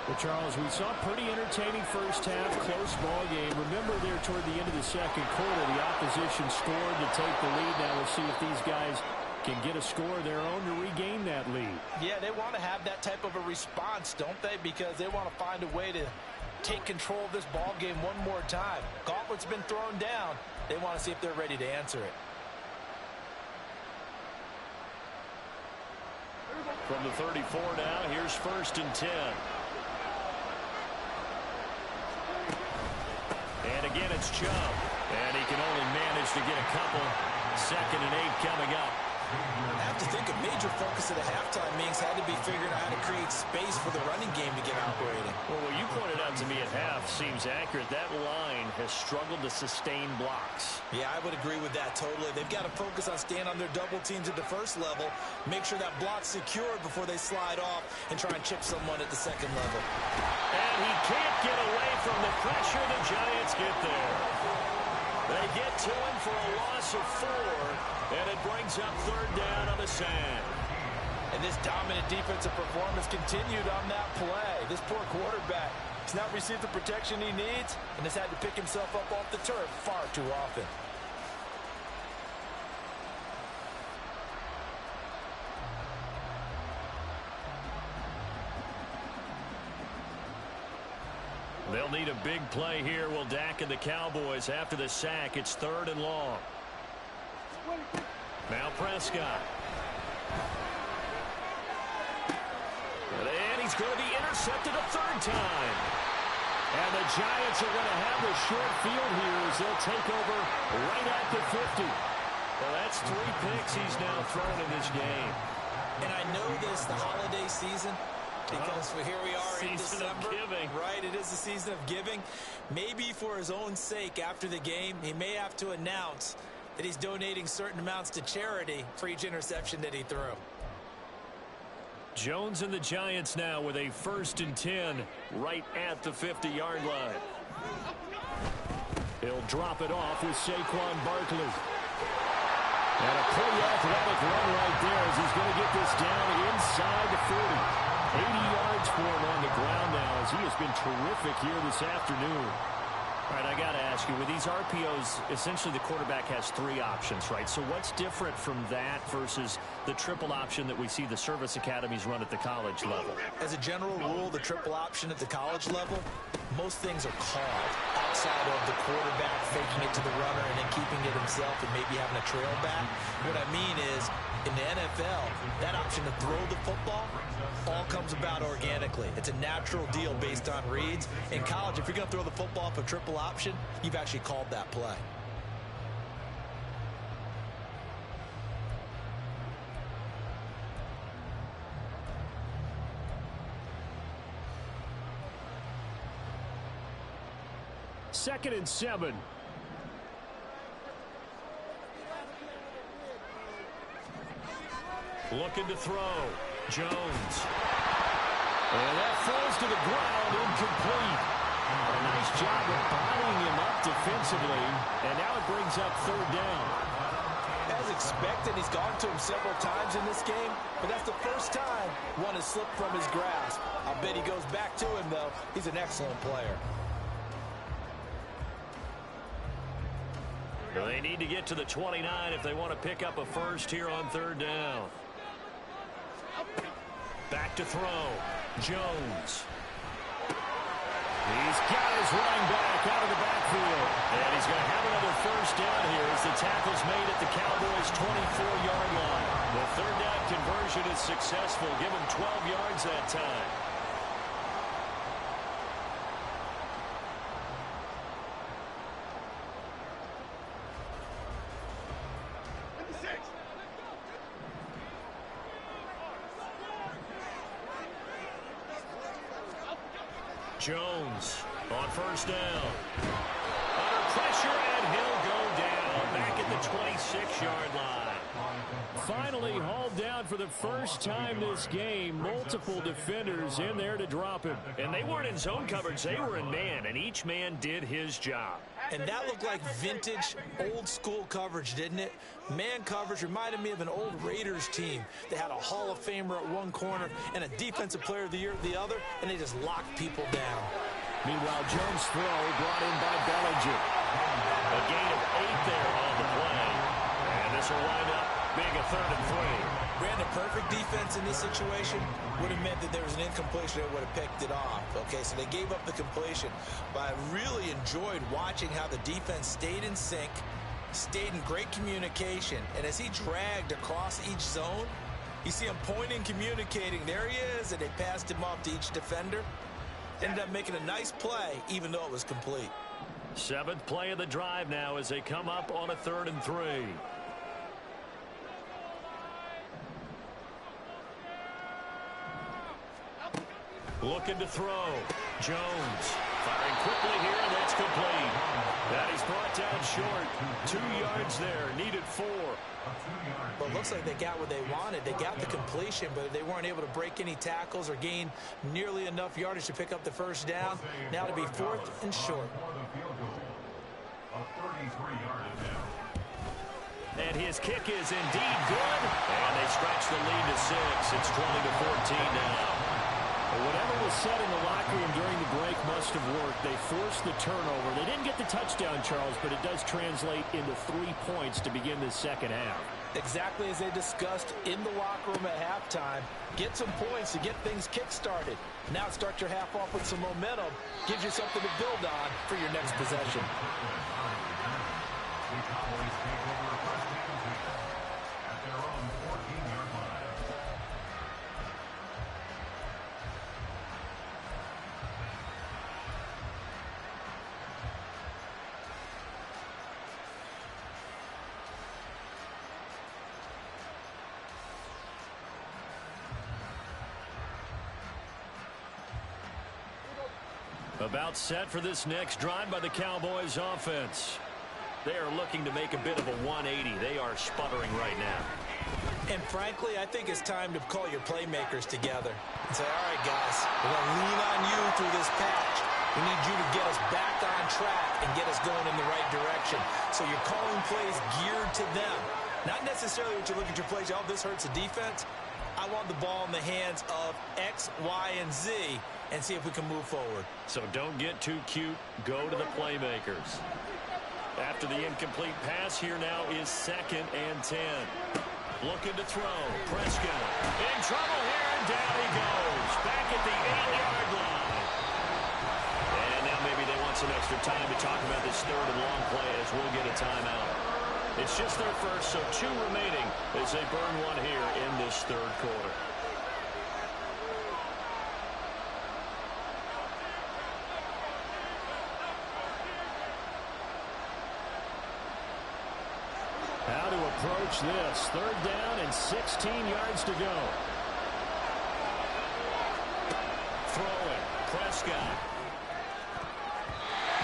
Well, Charles, we saw a pretty entertaining first half, close ball game. Remember there toward the end of the second quarter, the opposition scored to take the lead. Now we'll see if these guys can get a score of their own to regain that lead. Yeah, they want to have that type of a response, don't they? Because they want to find a way to take control of this ball game one more time. Gauntlet's been thrown down. They want to see if they're ready to answer it. From the 34 now, here's 1st and 10. And again, it's Chubb. And he can only manage to get a couple. 2nd and 8 coming up. I have to think a major focus of the halftime meetings had to be figuring out how to create space for the running game to get operating. Well, what you pointed out to me at half seems accurate. That line has struggled to sustain blocks. Yeah, I would agree with that totally. They've got to focus on staying on their double teams at the first level, make sure that block's secured before they slide off and try and chip someone at the second level. And he can't get away from the pressure. The Giants get there. They get to him for a loss of 4, and it brings up 3rd down on the sand. And this dominant defensive performance continued on that play. This poor quarterback has not received the protection he needs and has had to pick himself up off the turf far too often. They'll need a big play here. Will Dak and the Cowboys after the sack. It's 3rd and long. Now Prescott. And he's going to be intercepted a 3rd time. And the Giants are going to have the short field here as they'll take over right at the 50. Well, that's 3 picks he's now thrown in this game. And I know this, the holiday season, because here we are in December. Season of giving. Right, it is the season of giving. Maybe for his own sake after the game, he may have to announce that he's donating certain amounts to charity for each interception that he threw. Jones and the Giants now with a 1st and 10 right at the 50-yard line. He'll drop it off with Saquon Barkley. And a pretty athletic run right there as he's going to get this down inside the 40. 80 yards for him on the ground now as he has been terrific here this afternoon. All right, I got to ask you, with these RPOs, essentially the quarterback has 3 options, right? So what's different from that versus the triple option that we see the service academies run at the college level? As a general rule, the triple option at the college level, most things are called outside of the quarterback faking it to the runner and then keeping it himself and maybe having a trail back. What I mean is, in the NFL, that option to throw the football all comes about organically. It's a natural deal based on reads. In college, if you're going to throw the football off a triple option, you've actually called that play. Second and 7. Looking to throw. Jones. And that falls to the ground, incomplete. A nice job of bottling him up defensively, and now it brings up third down. As expected, he's gone to him several times in this game, but that's the first time one has slipped from his grasp. I'll bet he goes back to him, though. He's an excellent player. They need to get to the 29 if they want to pick up a first here on third down. Back to throw. Jones. He's got his running back out of the backfield. And he's going to have another first down here as the tackle's made at the Cowboys' 24-yard line. The third down conversion is successful. Give him 12 yards that time. Jones on first down. Under pressure, and he'll go down back at the 26-yard line. Finally hauled down for the first time this game. Multiple defenders in there to drop him. And they weren't in zone coverage. They were in man, and each man did his job. And that looked like vintage, old-school coverage, didn't it? Man coverage reminded me of an old Raiders team. They had a Hall of Famer at one corner and a Defensive Player of the Year at the other, and they just locked people down. Meanwhile, Jones' throw brought in by Bellinger. A gain of 8 there on the play. And this will wind up being a 3rd and 3. Brandon, perfect defense in this situation would have meant that there was an incompletion that would have picked it off. Okay, so they gave up the completion. But I really enjoyed watching how the defense stayed in sync, stayed in great communication, and as he dragged across each zone, you see him pointing, communicating. There he is, and they passed him off to each defender. Ended up making a nice play, even though it was complete. 7th play of the drive now as they come up on a 3rd and 3. Looking to throw. Jones firing quickly here, and that's complete. That he's brought down short. 2 yards there, needed 4. Well, it looks like they got what they wanted. They got the completion, but they weren't able to break any tackles or gain nearly enough yardage to pick up the first down. Now to be 4th and short. And his kick is indeed good. And they stretch the lead to 6. It's 20-14 now. Whatever was said in the locker room during the break must have worked. They forced the turnover. They didn't get the touchdown, Charles, but it does translate into 3 points to begin the second half. Exactly as they discussed in the locker room at halftime. Get some points to get things kick-started. Now start your half off with some momentum. Gives you something to build on for your next possession. About set for this next drive by the Cowboys offense. They are looking to make a bit of a 180. They are sputtering right now. And frankly, I think it's time to call your playmakers together and say, all right, guys, we're going to lean on you through this patch. We need you to get us back on track and get us going in the right direction. So you're calling plays geared to them. Not necessarily what you look at your plays, oh, this hurts the defense. I want the ball in the hands of X, Y, and Z and see if we can move forward. So don't get too cute. Go to the playmakers. After the incomplete pass, here now is 2nd and 10. Looking to throw. Prescott in trouble here, and down he goes. Back at the 8-yard line. And now maybe they want some extra time to talk about this 3rd and long play as we'll get a timeout. It's just their first, so 2 remaining as they burn one here in this 3rd quarter. How to approach this. 3rd down and 16 yards to go. Throwing. Prescott.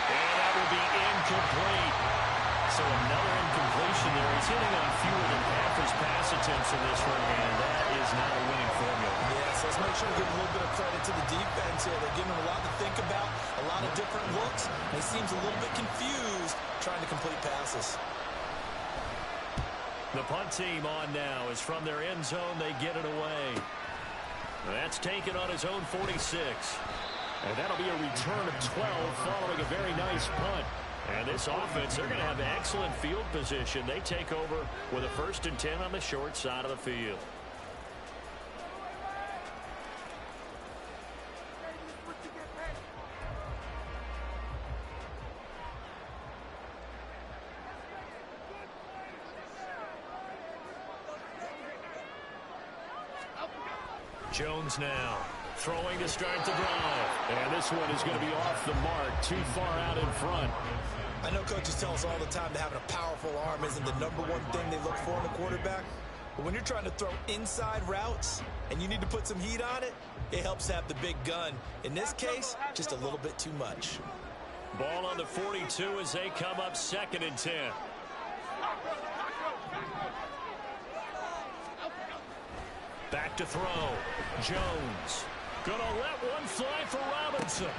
And that will be incomplete. So another incomplete completion there. He's hitting on fewer than half his pass attempts in this one, and that is not a winning formula. Yes, let's make sure we give a little bit of credit to the defense here. They're giving him a lot to think about, a lot of different looks. He seems a little bit confused trying to complete passes. The punt team on now is from their end zone. They get it away. That's taken on his own 46. And that'll be a return of 12 following a very nice punt. And this offense, they're going to have excellent field position. They take over with a 1st and 10 on the short side of the field. Jones now throwing to start the drive. And this one is going to be off the mark, too far out in front. I know coaches tell us all the time that having a powerful arm isn't the #1 thing they look for in a quarterback. But when you're trying to throw inside routes and you need to put some heat on it, it helps have the big gun. In this case, just a little bit too much. Ball on the 42 as they come up 2nd and 10. Back to throw. Jones. Gonna let one fly for Robinson.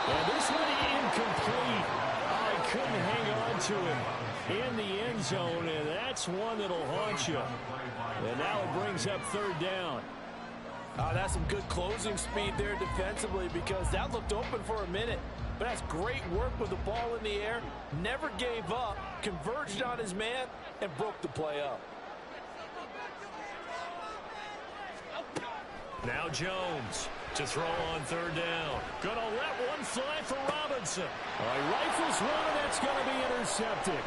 And this one incomplete. Oh, he couldn't hang on to him in the end zone, and that's one that'll haunt you. And now it brings up 3rd down. That's some good closing speed there defensively, because that looked open for a minute. But that's great work with the ball in the air. Never gave up, converged on his man, and broke the play up. Now Jones to throw on 3rd down. Gonna let one fly for Robinson. He rifles one, and that's going to be intercepted.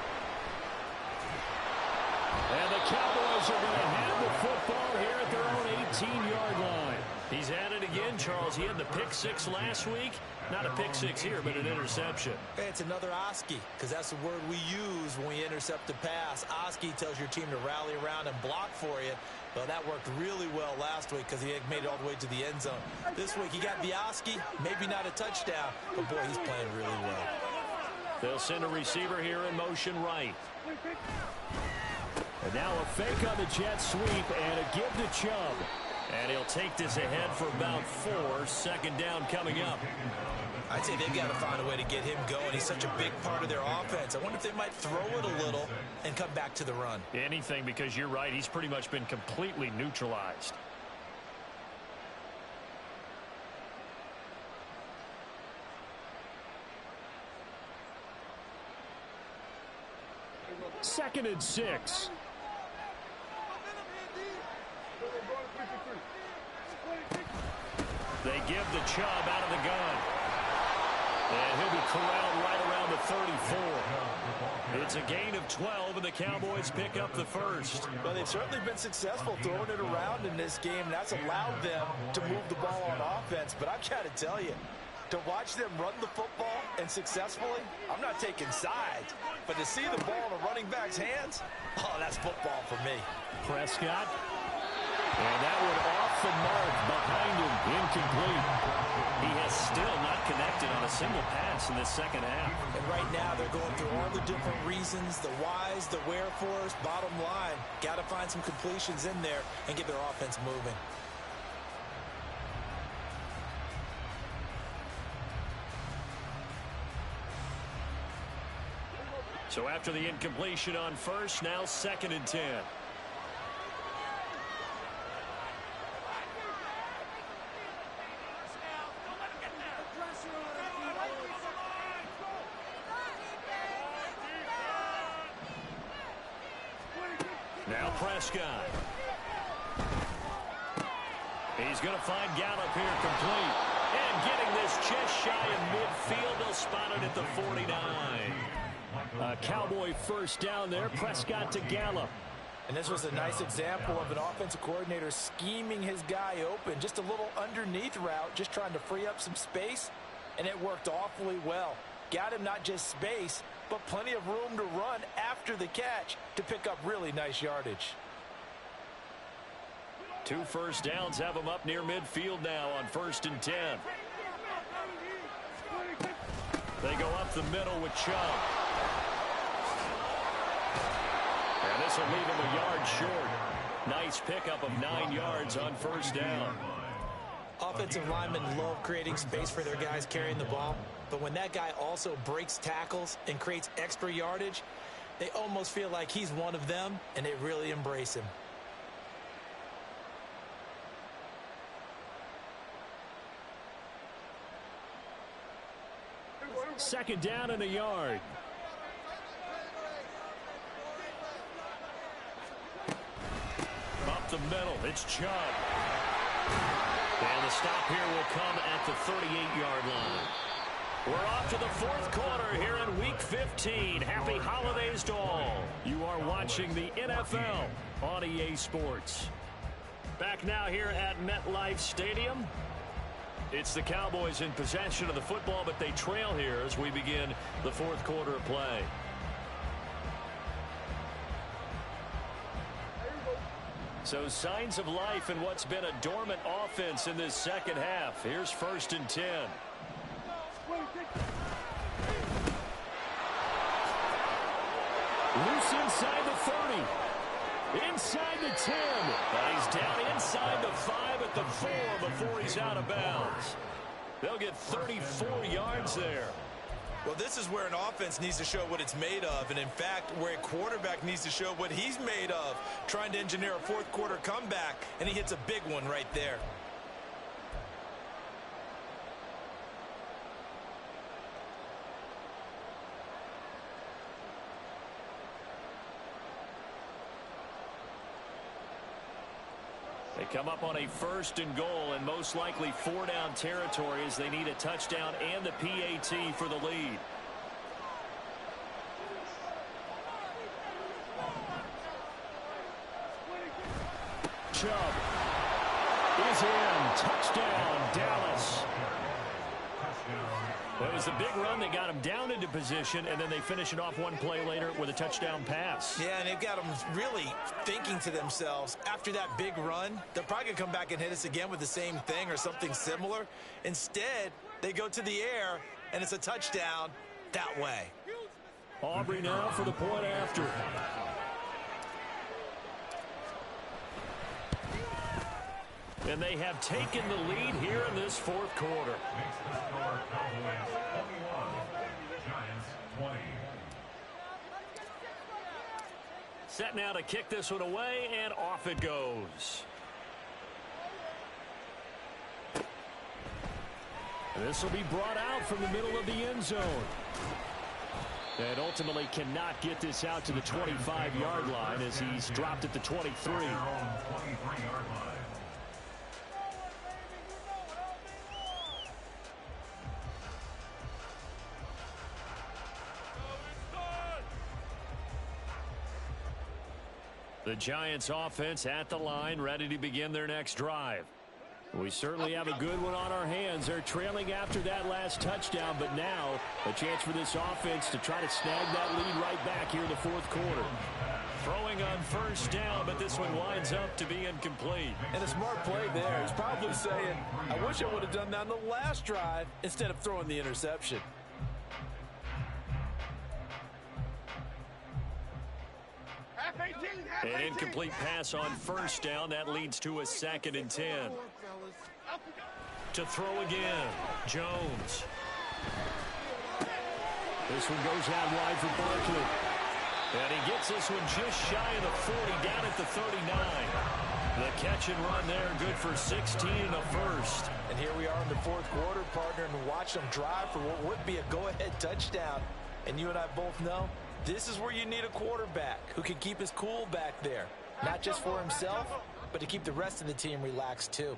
And the Cowboys are going to have the football here at their own 18-yard line. He's at it again, Charles. He had the pick 6 last week. Not a pick 6 here, but an interception. It's another Oski, because that's the word we use when we intercept a pass. Oski tells your team to rally around and block for you. Well, that worked really well last week because he had made it all the way to the end zone. This week, he got the Oski, maybe not a touchdown, but boy, he's playing really well. They'll send a receiver here in motion right. And now a fake on the jet sweep and a give to Chubb. And he'll take this ahead for about 4. 2nd down coming up. I'd say they've got to find a way to get him going. He's such a big part of their offense. I wonder if they might throw it a little and come back to the run. Anything, because you're right. He's pretty much been completely neutralized. Second and 6. They give the Chubb out of the gun. And he'll be corralled right around the 34. It's a gain of 12, and the Cowboys pick up the 1st. Well, they've certainly been successful throwing it around in this game. That's allowed them to move the ball on offense. But I've got to tell you, to watch them run the football and successfully, I'm not taking sides. But to see the ball in a running back's hands, oh, that's football for me. Prescott. And that one off the mark behind him. Incomplete. He has still not connected on a single pass in this 2nd half. And right now they're going through all the different reasons, the whys, the wherefores. Bottom line, got to find some completions in there and get their offense moving. So after the incompletion on 1st, now 2nd and 10. Now Prescott. He's going to find Gallup here complete. And getting this just shy of midfield. They'll spot it at the 49. A Cowboy 1st down there. Prescott to Gallup. And this was a nice example of an offensive coordinator scheming his guy open. Just a little underneath route, just trying to free up some space. And it worked awfully well. Got him not just space, but plenty of room to run after the catch to pick up really nice yardage. 2 1st downs have him up near midfield now on 1st and 10. They go up the middle with Chubb. will leave him a yard short. Nice pickup of 9 yards on first down. Offensive linemen love creating space for their guys carrying the ball, but when that guy also breaks tackles and creates extra yardage, they almost feel like he's one of them, and they really embrace him. Second down and a yard. Up the middle, it's Chubb. And the stop here will come at the 38-yard line. We're off to the fourth quarter here in Week 15. Happy holidays to all. You are watching the NFL on EA Sports. Back now here at MetLife Stadium. It's the Cowboys in possession of the football, but they trail here as we begin the fourth quarter of play. So signs of life in what's been a dormant offense in this second half. Here's 1st and 10. Loose inside the 30. Inside the 10. He's down inside the 5 at the 4 before he's out of bounds. They'll get 34 yards there. Well, this is where an offense needs to show what it's made of, and in fact, where a quarterback needs to show what he's made of, trying to engineer a fourth quarter comeback, and he hits a big one right there. They come up on a 1st and goal, and most likely 4-down territory as they need a touchdown and the PAT for the lead. Chubb is in. Touchdown, Dallas. It was the big run that got him down into position, and then they finish it off one play later with a touchdown pass. Yeah, and they've got them really thinking to themselves, after that big run, they're probably going to come back and hit us again with the same thing or something similar. Instead, they go to the air, and it's a touchdown that way. Aubrey now for the point after. And they have taken the lead here in this fourth quarter. Set now to kick this one away, and off it goes. And this will be brought out from the middle of the end zone. And ultimately cannot get this out to the 25-yard line as he's dropped at the 23. The Giants offense at the line, ready to begin their next drive. We certainly have a good one on our hands. They're trailing after that last touchdown, but now a chance for this offense to try to snag that lead right back here in the fourth quarter. Throwing on first down, but this one winds up to be incomplete. And a smart play there. He's probably saying, I wish I would have done that on the last drive instead of throwing the interception. An incomplete pass on first down. That leads to a 2nd and 10. To throw again, Jones. This one goes out wide for Barkley. And he gets this one just shy of the 40, down at the 39. The catch and run there, good for 16 and a first. And here we are in the fourth quarter, partner, and watch them drive for what would be a go-ahead touchdown. And you and I both know, this is where you need a quarterback who can keep his cool back there. Not just for himself, but to keep the rest of the team relaxed too.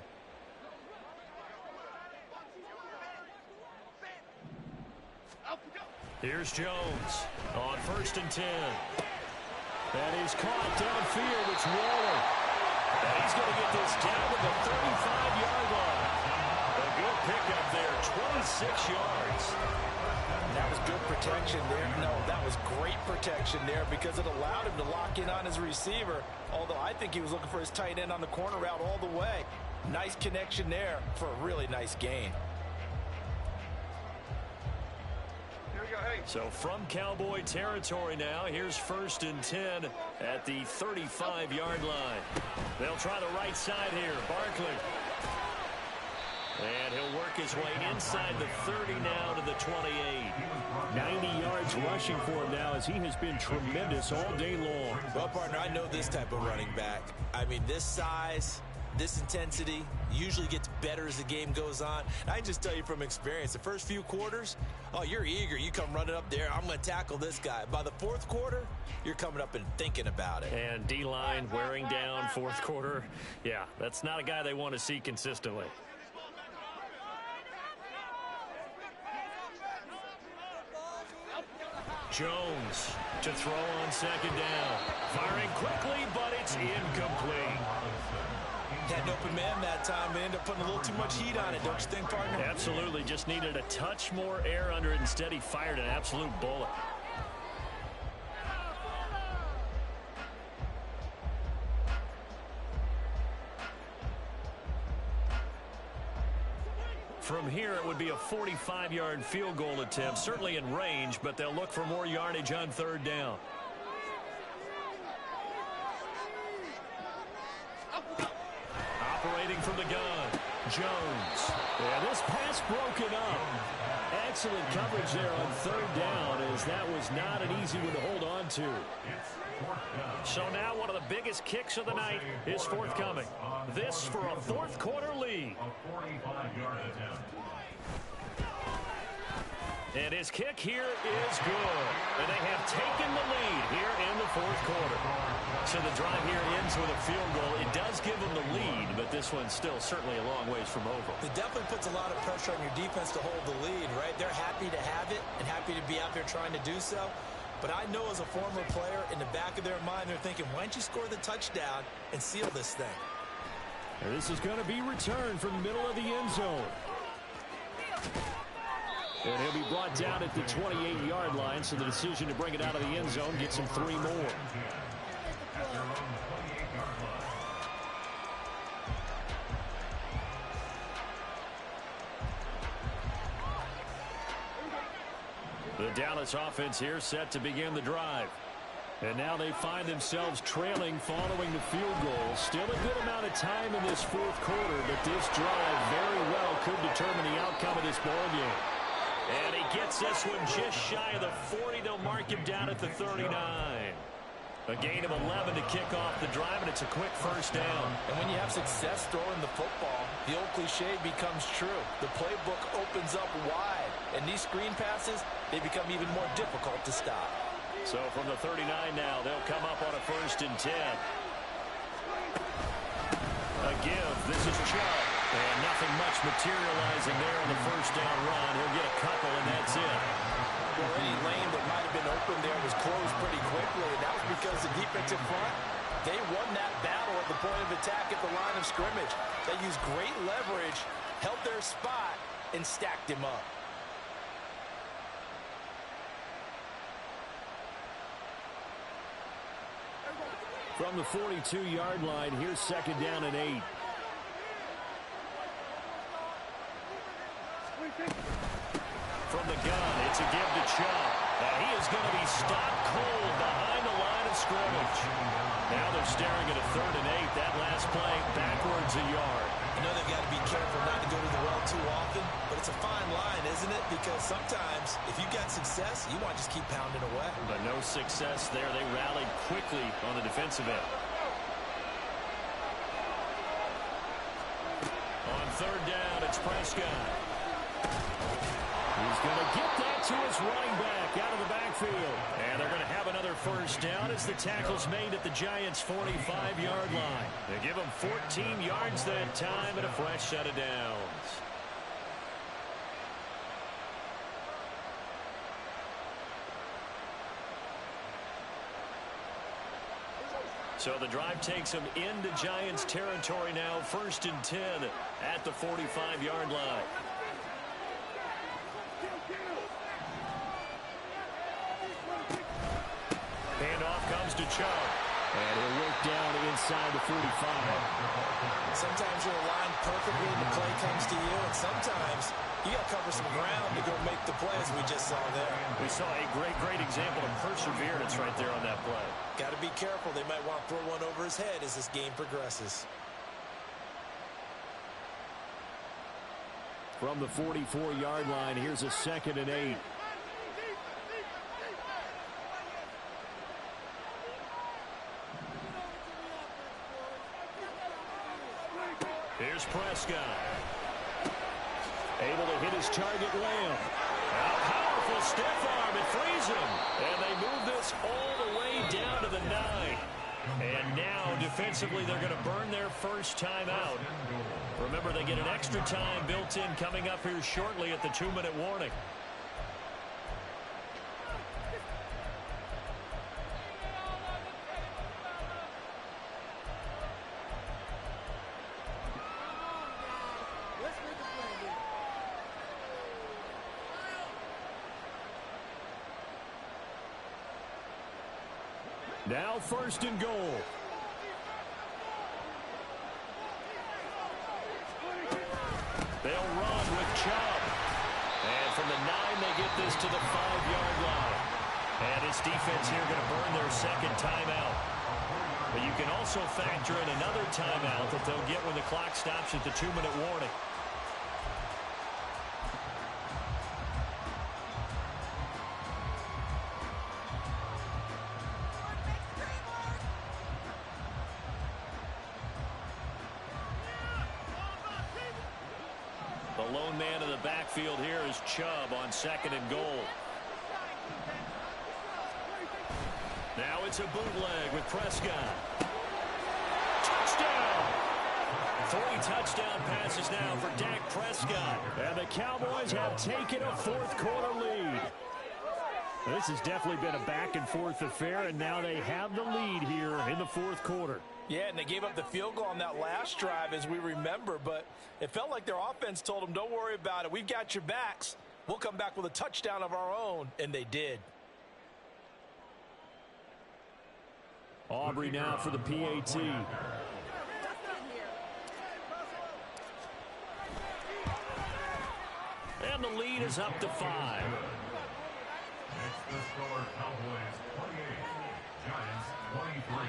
Here's Jones on 1st and 10. And he's caught downfield. It's Waller. And he's going to get this down to the 35-yard line. A good pickup there, 26 yards. That was good protection there. No, that was great protection there because it allowed him to lock in on his receiver, although I think he was looking for his tight end on the corner route all the way. Nice connection there for a really nice gain. Here we go. So from Cowboy territory now, here's 1st and 10 at the 35-yard line. They'll try the right side here. Barkley. And he'll work his way inside the 30 now to the 28. 90 yards rushing for him now as he has been tremendous all day long. Well, partner, I know this type of running back. I mean, this size, this intensity usually gets better as the game goes on. I can just tell you from experience, the first few quarters, oh, you're eager. You come running up there, I'm going to tackle this guy. By the fourth quarter, you're coming up and thinking about it. And D-line wearing down fourth quarter. Yeah, that's not a guy they want to see consistently. Jones to throw on 2nd down. Firing quickly, but it's incomplete. Had an open man that time. They ended up putting a little too much heat on it, don't you think, partner? Absolutely. Just needed a touch more air under it. Instead, he fired an absolute bullet. From here, it would be a 45-yard field goal attempt, certainly in range, but they'll look for more yardage on 3rd down. Operating from the gun, Jones. Yeah, this pass broken up. Excellent coverage there on 3rd down, as that was not an easy one to hold on to. So now one of the biggest kicks of the night is forthcoming. This for a fourth quarter lead. A 45-yard attempt. And his kick here is good. And they have taken the lead here in the fourth quarter. So the drive here ends with a field goal. It does give them the lead, but this one's still certainly a long ways from over. It definitely puts a lot of pressure on your defense to hold the lead, right? They're happy to have it and happy to be out there trying to do so. But I know as a former player, in the back of their mind, they're thinking, why don't you score the touchdown and seal this thing? And this is going to be returned from the middle of the end zone. And he'll be brought down at the 28-yard line, so the decision to bring it out of the end zone gets him 3 more. The Dallas offense here set to begin the drive. And now they find themselves trailing following the field goal. Still a good amount of time in this fourth quarter, but this drive very well could determine the outcome of this ball game. And he gets this one just shy of the 40. They'll mark him down at the 39. A gain of 11 to kick off the drive, and it's a quick first down. And when you have success throwing the football, the old cliche becomes true. The playbook opens up wide, and these screen passes, they become even more difficult to stop. So from the 39 now, they'll come up on a 1st and 10. A give. This is Chubb. And nothing much materializing there on the first down run. He'll get a couple, and that's it. Well, any lane that might have been open there was closed pretty quickly, and that was because the defensive front, they won that battle at the point of attack at the line of scrimmage. They used great leverage, held their spot, and stacked him up. From the 42-yard line, here's 2nd down and 8. From the gun, it's a give to Chubb. And he is going to be stopped cold behind the line of scrimmage. Now they're staring at a 3rd and 8. That last play backwards a yard. I know they've got to be careful not to go to the well too often, but it's a fine line, isn't it? Because sometimes, if you've got success, you want to just keep pounding away. But no success there. They rallied quickly on the defensive end. On 3rd down, it's Prescott. He's going to get that to his running back out of the backfield. And they're going to have another first down as the tackle's made at the Giants' 45-yard line. They give them 14 yards that time and a fresh set of downs. So the drive takes them into Giants territory now. 1st and 10 at the 45-yard line. Handoff comes to Chubb. And he'll work down inside the 45. Sometimes you're aligned perfectly and the play comes to you, and sometimes you got to cover some ground to go make the play, as we just saw there. We saw a great example of perseverance right there on that play. Got to be careful. They might want to throw one over his head as this game progresses. From the 44-yard line, here's a 2nd and 8. Here's Prescott. Able to hit his target, Lamb. A powerful stiff arm. It frees him. And they move this all the way down to the 9. And now, defensively, they're going to burn their first timeout. Remember, they get an extra time built in coming up here shortly at the 2-minute warning. Now 1st and goal. They'll run with Chubb. And from the 9, they get this to the 5-yard line. And this defense here going to burn their 2nd timeout. But you can also factor in another timeout that they'll get when the clock stops at the 2-minute warning. The lone man in the backfield here is Chubb on 2nd and goal. Now it's a bootleg with Prescott. Touchdown! 3 touchdown passes now for Dak Prescott. And the Cowboys have taken a 4th quarter lead. This has definitely been a back-and-forth affair, and now they have the lead here in the 4th quarter. Yeah, and they gave up the field goal on that last drive, as we remember, but it felt like their offense told them, don't worry about it. We've got your backs. We'll come back with a touchdown of our own, and they did. Aubrey now for the PAT. And the lead is up to 5. It's the score, Cowboys 28, Giants 23.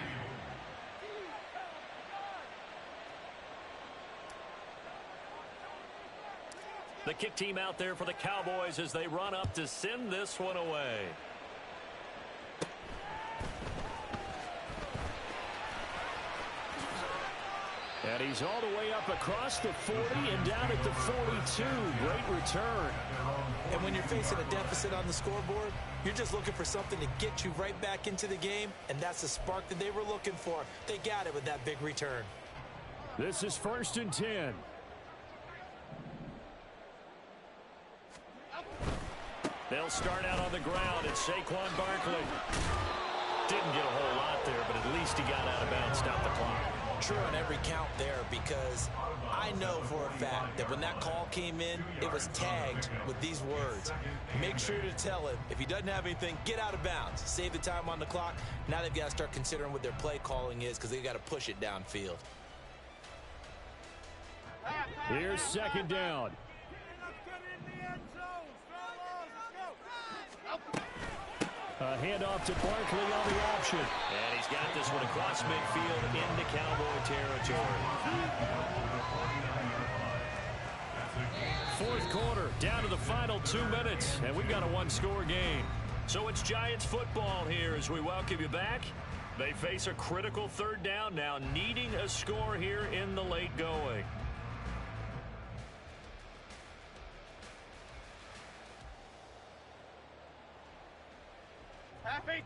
The kick team out there for the Cowboys as they run up to send this one away. And he's all the way up across the 40 and down at the 42. Great return. And when you're facing a deficit on the scoreboard, you're just looking for something to get you right back into the game, and that's the spark that they were looking for. They got it with that big return. This is 1st and 10. They'll start out on the ground. It's Saquon Barkley. Didn't get a whole lot there, but at least he got out of bounds, stopped the clock. True on every count there, because I know for a fact that when that call came in, it was tagged with these words. Make sure to tell him, if he doesn't have anything, get out of bounds. Save the time on the clock. Now they've got to start considering what their play calling is, because they've got to push it downfield. Here's 2nd down. A handoff to Barkley on the option. And he's got this one across midfield into Cowboy territory. 4th quarter, down to the final 2 minutes, and we've got a 1-score game. So it's Giants football here as we welcome you back. They face a critical 3rd down now, needing a score here in the late going.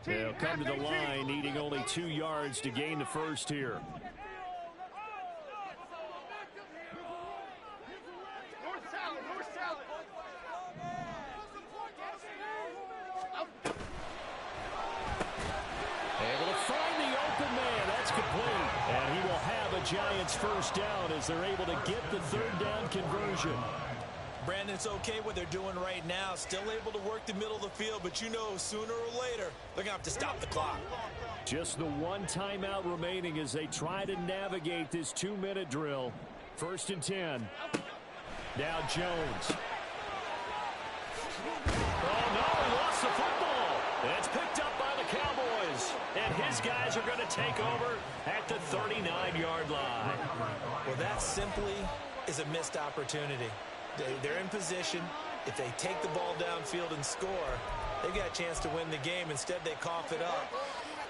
They'll come to the line, needing only 2 yards to gain the first here. Able to find the open man. That's complete. And he will have a Giants first down as they're able to get the 3rd down conversion. Brandon, it's okay what they're doing right now. Still able to work the middle of the field, but you know sooner or later they're going to have to stop the clock. Just the one timeout remaining as they try to navigate this 2-minute drill. 1st and 10. Now Jones. Oh, no, he lost the football. It's picked up by the Cowboys. And his guys are going to take over at the 39-yard line. Well, that simply is a missed opportunity. They're in position. If they take the ball downfield and score, they've got a chance to win the game. Instead, they cough it up.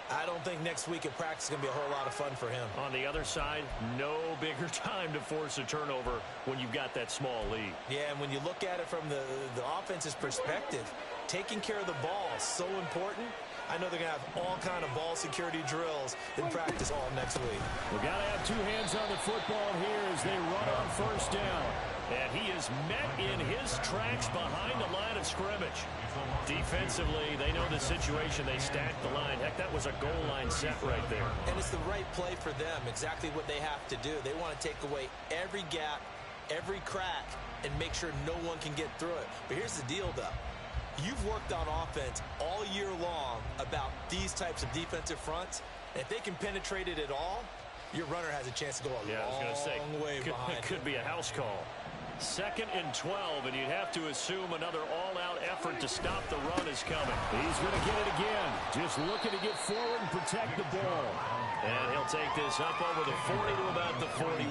I don't think next week at practice is going to be a whole lot of fun for him. On the other side, no bigger time to force a turnover when you've got that small lead. Yeah, and when you look at it from the offense's perspective, taking care of the ball is so important. I know they're going to have all kind of ball security drills in practice all next week. We've got to have two hands on the football here as they run on 1st down. And he is met in his tracks behind the line of scrimmage. Defensively, they know the situation. They stacked the line. Heck, that was a goal line set right there. And it's the right play for them, exactly what they have to do. They want to take away every gap, every crack, and make sure no one can get through it. But here's the deal, though. You've worked on offense all year long about these types of defensive fronts. And if they can penetrate it at all, your runner has a chance to go a long way behind. Could be a house call. 2nd and 12, and you'd have to assume another all-out effort to stop the run is coming. He's going to get it again. Just looking to get forward and protect the ball. And he'll take this up over the 40 to about the 41.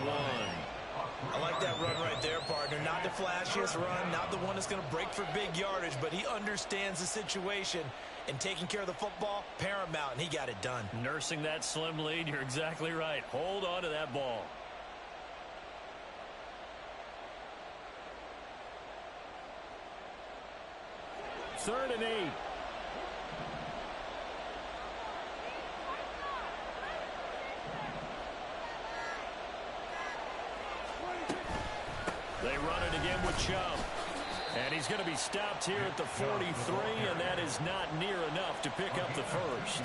I like that run right there, partner. Not the flashiest run, not the one that's going to break for big yardage, but he understands the situation, and taking care of the football, paramount, and he got it done. Nursing that slim lead, you're exactly right. Hold on to that ball. 3rd and 8. They run it again with Chubb. And he's going to be stopped here at the 43, and that is not near enough to pick up the first.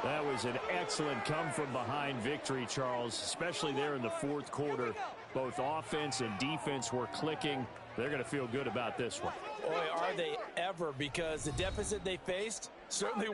That was an excellent come-from-behind victory, Charles, especially there in the 4th quarter. Both offense and defense were clicking. They're going to feel good about this one. Boy, are they ever, because the deficit they faced certainly